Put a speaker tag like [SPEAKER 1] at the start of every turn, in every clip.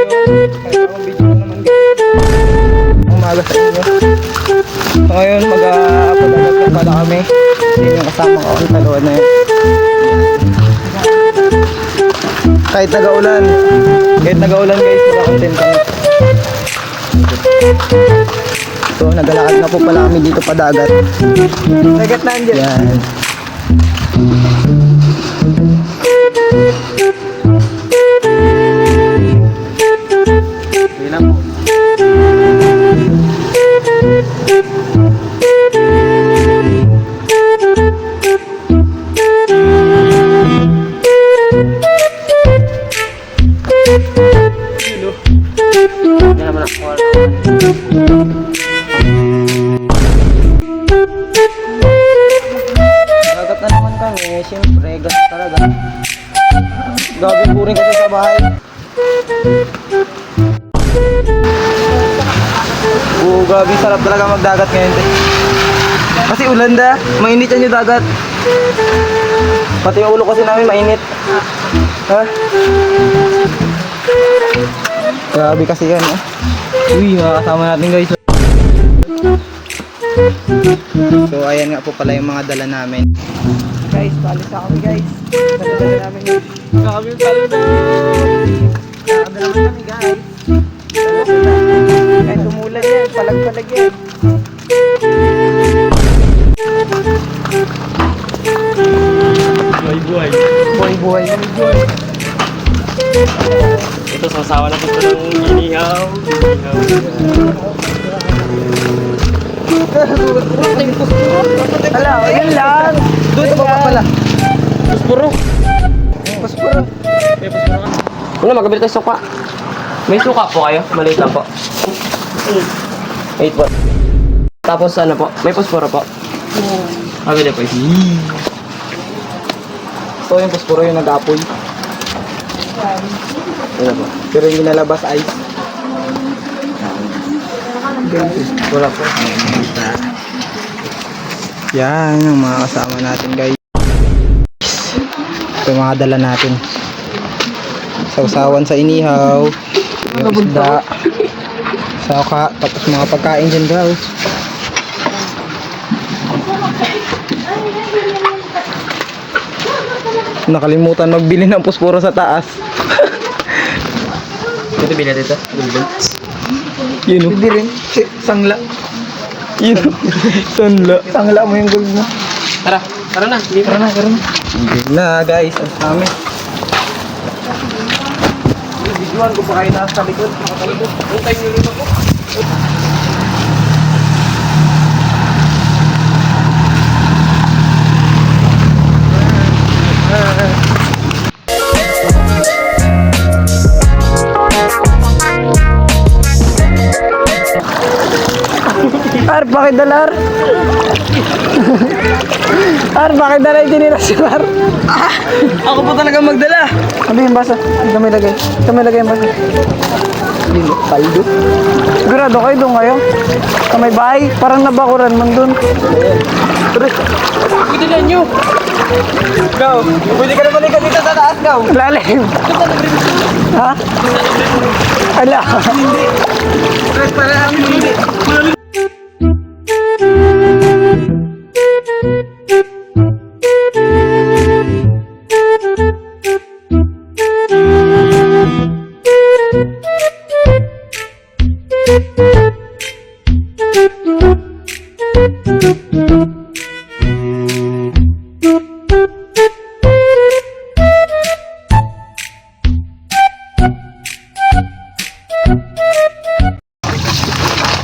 [SPEAKER 1] Video ko naman guys. Umaga sa inyo. So ngayon mag-padalag na pala kami. Yun yung kasama ko ang taluan na yun. Kahit nag-aulan guys, maka-content kami. So naglalakad na po pala kami dito pa dagat. Dagat na andyan. Yan. Sige lang po. Dagat na naman kami, siyempre gas talaga. Gagawin po rin kasi sa bahay. Grabe sarap talaga magdagat ngayon. Kasi ulan da, mainit yan yung dagat. Pati yung ulo kasi namin mainit. Ha? Grabe kasi yan. Uy, makakasama natin guys. So ayan nga po pala yung mga dala namin. Guys, palis na kami guys. Dala namin guys. Kami yung talon na. Nakadala kami guys. Kahit tumulan yan, palag-palag yan.
[SPEAKER 2] Buhay-buhay.
[SPEAKER 1] Buhay-buhay.
[SPEAKER 2] Ito, sasawa na po ng ginihaw.
[SPEAKER 1] Hala, yun lang. Doon pa pala.
[SPEAKER 2] Puspuro.
[SPEAKER 1] Paspuro.
[SPEAKER 2] May puspuro ka. Una, magkabili tayo suka. May suka po kayo? Maliit lang po. 8 po. Tapos ano po? May puspuro po. Kabili po.
[SPEAKER 1] So yung paspuro yung nag-apoy.
[SPEAKER 2] Ano po?
[SPEAKER 1] Pero yung nalabas ice.
[SPEAKER 2] Wala po.
[SPEAKER 1] Yan ang mga kasama natin guys. Ito yung mga dala natin. Sausawan sa inihaw. Yung isda. Saka. Tapos mga pagkain dyan guys. Nakalimutan magbili ng pusporo sa taas.
[SPEAKER 2] Ito bilhin dito.
[SPEAKER 1] Yun o. Hindi rin. Sangla. Yun o. Sangla. Sangla mo yung gold mo.
[SPEAKER 2] Tara. Tara na.
[SPEAKER 1] Tara na. Hindi na guys. Ang dami. Visual ko pa kayo nasa likod. Nakatalikod.
[SPEAKER 2] Untay nyo rin ako.
[SPEAKER 1] Ar, bakit dalar? Ar, bakit dala yung tinira si Mar?
[SPEAKER 2] Ako po talaga magdala.
[SPEAKER 1] Ano yung basa? Kamay lagay yung basa. Kaldo. Sigurado kayo doon kayo? Kamay bahay? Parang nabakuran man doon.
[SPEAKER 2] Pwede na nyo.
[SPEAKER 1] Ikaw, pwede ka naman ikat dito sa taas, Gaw. Lalim. Ha? Ala. Hindi. Press pala namin hindi.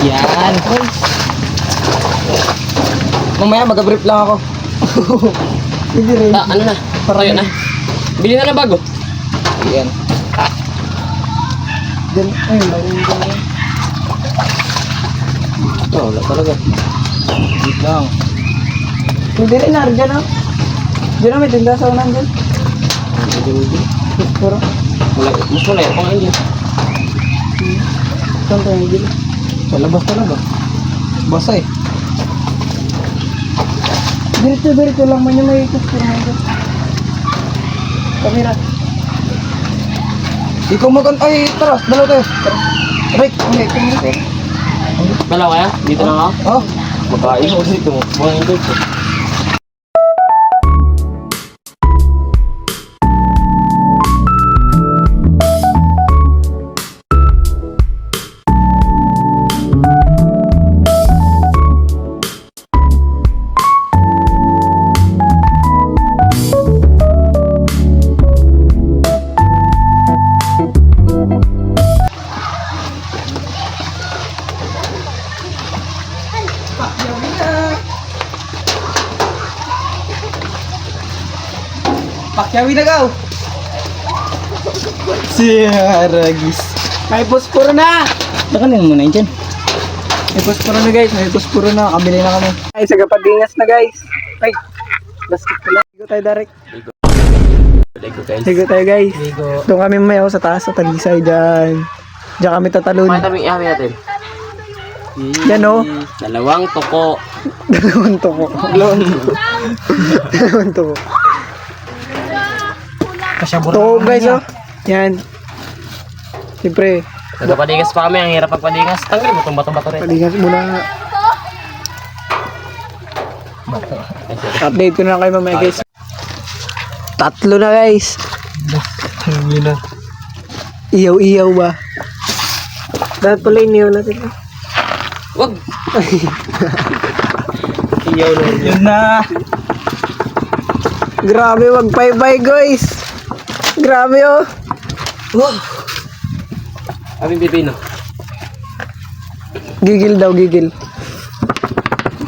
[SPEAKER 1] Yan. Mamaya mag-brief lang ako. Hindi rin.
[SPEAKER 2] Ano na? Tayo na. Bili na bago.
[SPEAKER 1] Yan. Then, ayun, ayun.
[SPEAKER 2] Wala talaga.
[SPEAKER 1] Wait lang. Hindi rin, dyan o. Dyan o, may tinda sa unan dyan. Pero,
[SPEAKER 2] Wala. Mas wala yung pang dyan.
[SPEAKER 1] saan tayo dyan? Sa labas talaga. Basa eh. Diretso lang man yung may kuskura mo dyan. Kamera. Ikaw ay, tara, dalaw tayo. Tara. Rick, tingin tayo.
[SPEAKER 2] Dalawa kaya? Dito lang ako?
[SPEAKER 1] Oh.
[SPEAKER 2] Magkain ako dito. Buwan yung dito.
[SPEAKER 1] Pakyawi na gaw. Si Ragis. May posporo na. Nakanin mo na yun dyan. May posporo na guys. May posporo na. Kabili na kami. Ay, sa kapagingas na guys. Ay, basket pala. Ligo tayo direct. Ligo tayo guys. Doon kami mayaw sa taas sa Talisay dyan. Diyan kami tatalon.
[SPEAKER 2] Pakita mo yung ihami natin.
[SPEAKER 1] Yan o.
[SPEAKER 2] Dalawang toko.
[SPEAKER 1] Dalawang toko. Dalawang toko. Toko guys oh. Yan. Siyempre.
[SPEAKER 2] Nagpapadigas pa kami. Ang hirap pagpadigas. Tanggal mo itong bato-bato rin.
[SPEAKER 1] Paligas muna. Update ko na lang kayo mamaya guys. Tatlo na guys. Iyaw-iyaw ba? Dapat pala iniyaw natin.
[SPEAKER 2] Wag! Iyaw na
[SPEAKER 1] Yun na. Grabe, wag bye-bye guys. Grabe oh.
[SPEAKER 2] Aming pipino.
[SPEAKER 1] Gigil daw, gigil.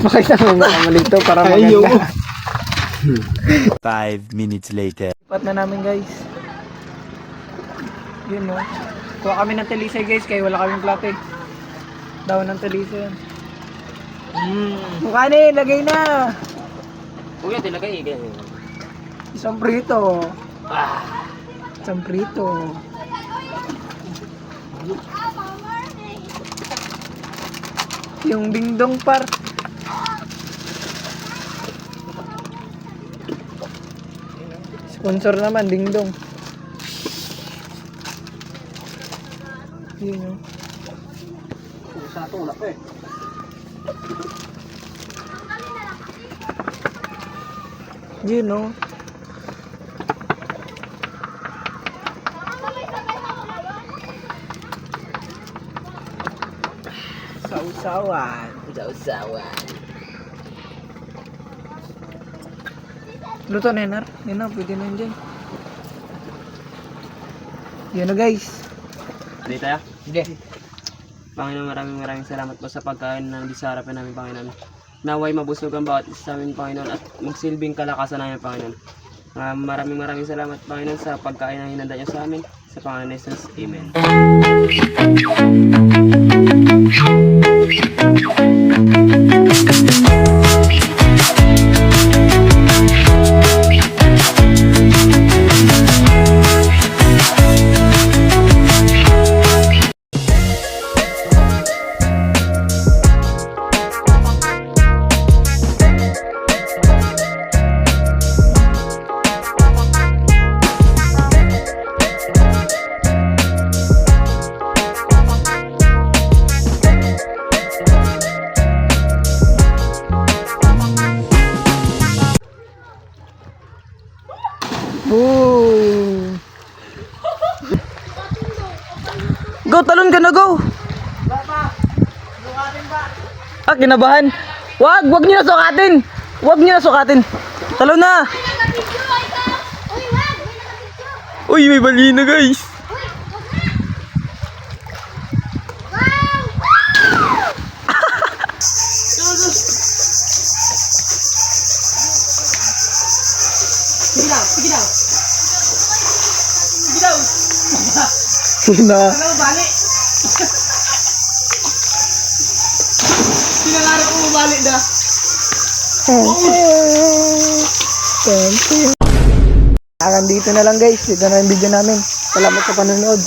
[SPEAKER 1] Makita mo makamali ito para maganda.
[SPEAKER 3] 5 minutes later.
[SPEAKER 1] Lipat na namin guys. Yun no. Kuha kami ng talisay guys kaya wala kaming plato eh. Daw ng talisay yan. Mukha na lagay na.
[SPEAKER 2] Huwag yan, tilagay.
[SPEAKER 1] Isang prito. Isang prito. Yung dingdong par. Sponsor naman, dingdong. Yun yun. Sa ito, wala pa eh. Yun no. Sausawan.
[SPEAKER 2] Sausawan.
[SPEAKER 1] Luto na yun, Yan na, pwede na yun dyan. Yan na guys.
[SPEAKER 2] Dito tayo?
[SPEAKER 1] Sige.
[SPEAKER 2] Panginoon, maraming salamat po sa pagkain ng disarap namin, Panginoon. Naway mabusog ang bawat isa sa amin, Panginoon, at magsilbing kalakasan namin, Panginoon. Maraming salamat, Panginoon, sa pagkain na hinanda niyo sa amin. Sa Panginoon Jesus. Amen.
[SPEAKER 1] Boom! Go, talon ka na, go! Kinabahan. Wag niyo na sukatin. Wag niyo na sukatin. Talon na. Uy, may bali na, guys.
[SPEAKER 2] Sige daw.
[SPEAKER 1] Na.
[SPEAKER 2] Balik. Pinangarap ko mabalik na.
[SPEAKER 1] Hanggang dito na lang guys. Dito na yung video namin. Salamat sa panonood.